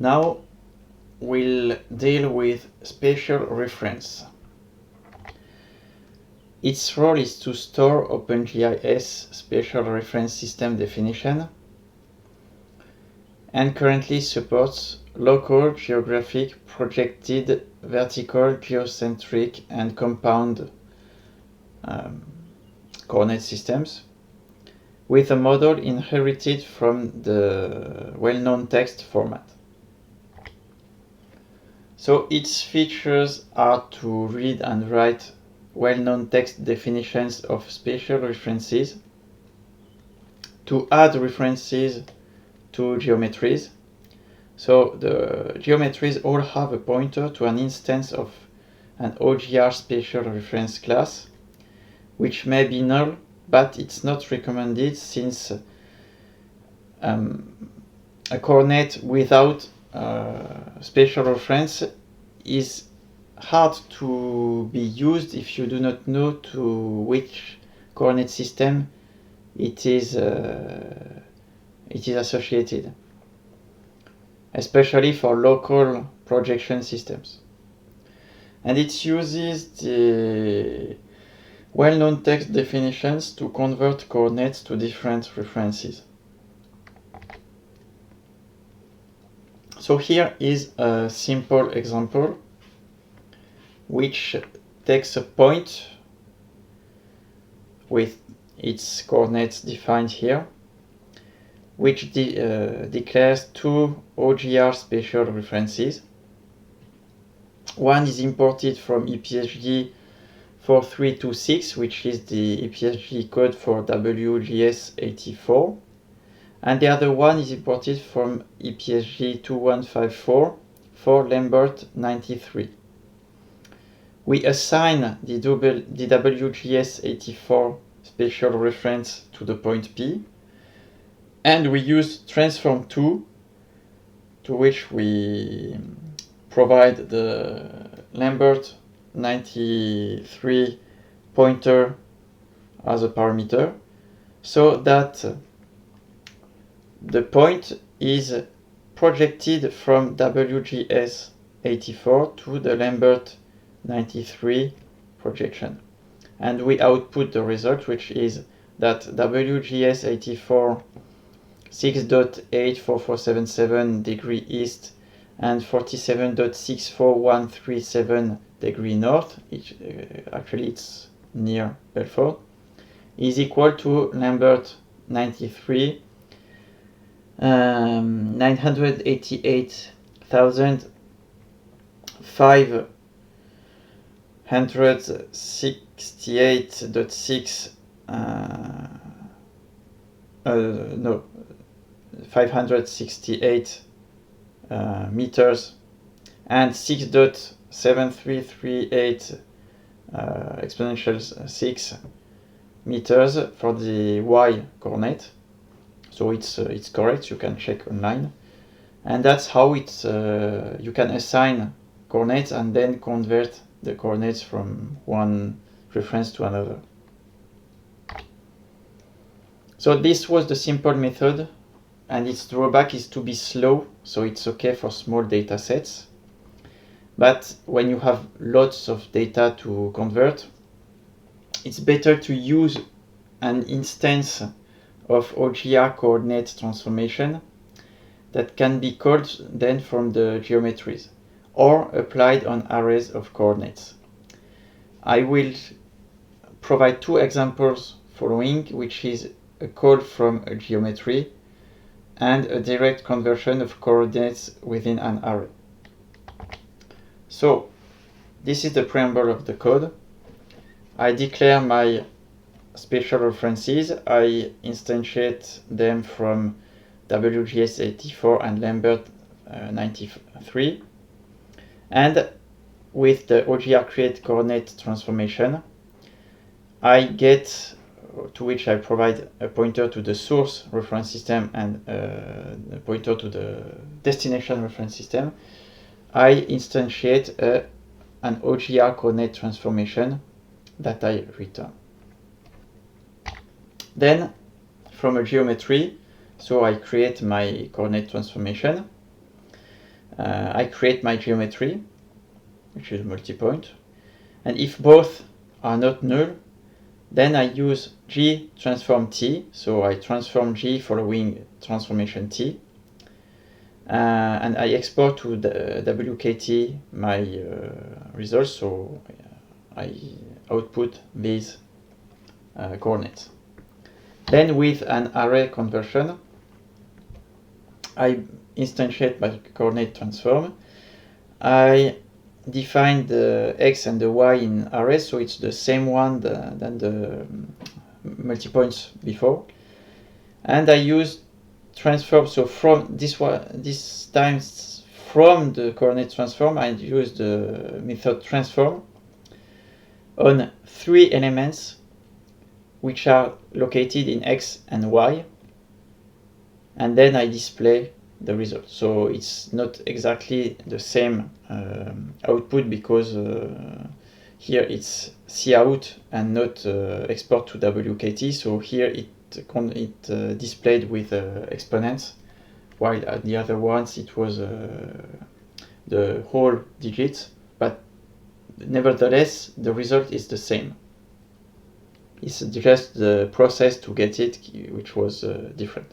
Now we'll deal with spatial reference. Its role is to store OpenGIS spatial reference system definition and currently supports local, geographic, projected, vertical, geocentric, and compound coordinate systems with a model inherited from the well-known text format. So its features are to read and write well-known text definitions of spatial references, to add references to geometries. So the geometries all have a pointer to an instance of an OGR Spatial Reference class, which may be null, but it's not recommended since a coordinate without spatial reference is hard to be used if you do not know to which coordinate system it is associated, especially for local projection systems. And it uses the well-known text definitions to convert coordinates to different references. So here is a simple example which takes a point with its coordinates defined here, which declares two OGR spatial references. One is imported from EPSG 4326, which is the EPSG code for WGS84, and the other one is imported from EPSG 2154 for Lambert 93. We assign the WGS84 spatial reference to the point P, and we use transform 2, to which we provide the Lambert 93 pointer as a parameter, so that the point is projected from WGS84 to the Lambert 93 projection. And we output the result, which is that WGS84 6.84477 degree east and 47.64137 degree north, actually it's near Belfort, is equal to Lambert 93 988,568.6 568 meters and 6.7338 exponential 6 meters for the y coordinate. So it's correct, you can check online. And that's how it's you can assign coordinates and then convert the coordinates from one reference to another. So this was the simple method, and its drawback is to be slow, so it's okay for small data sets. But when you have lots of data to convert, it's better to use an instance of OGR coordinate transformation that can be called then from the geometries or applied on arrays of coordinates. I will provide two examples following, which is a call from a geometry and a direct conversion of coordinates within an array. So this is the preamble of the code. I declare my spatial references. I instantiate them from WGS84 and Lambert 93. And with the OGR create coordinate transformation, I get, to which I provide a pointer to the source reference system and a pointer to the destination reference system, I instantiate an OGR coordinate transformation that I return. Then from a geometry, so I create my coordinate transformation. I create my geometry, which is multi-point, and if both are not null, then I use G transform T, so I transform G following transformation T, and I export to the WKT my results, so I output these coordinates. Then with an array conversion, I instantiate my coordinate transform. I define the x and the y in array, so it's the same one than the multi-points before. And I use transform, so from this time from the coordinate transform, I use the method transform on 3 elements which are located in x and y, and then I display the result. So it's not exactly the same output, because here it's cout and not export to WKT. So here it displayed with exponents, while at the other ones it was the whole digits, but nevertheless the result is the same. It's just the process to get it which was different.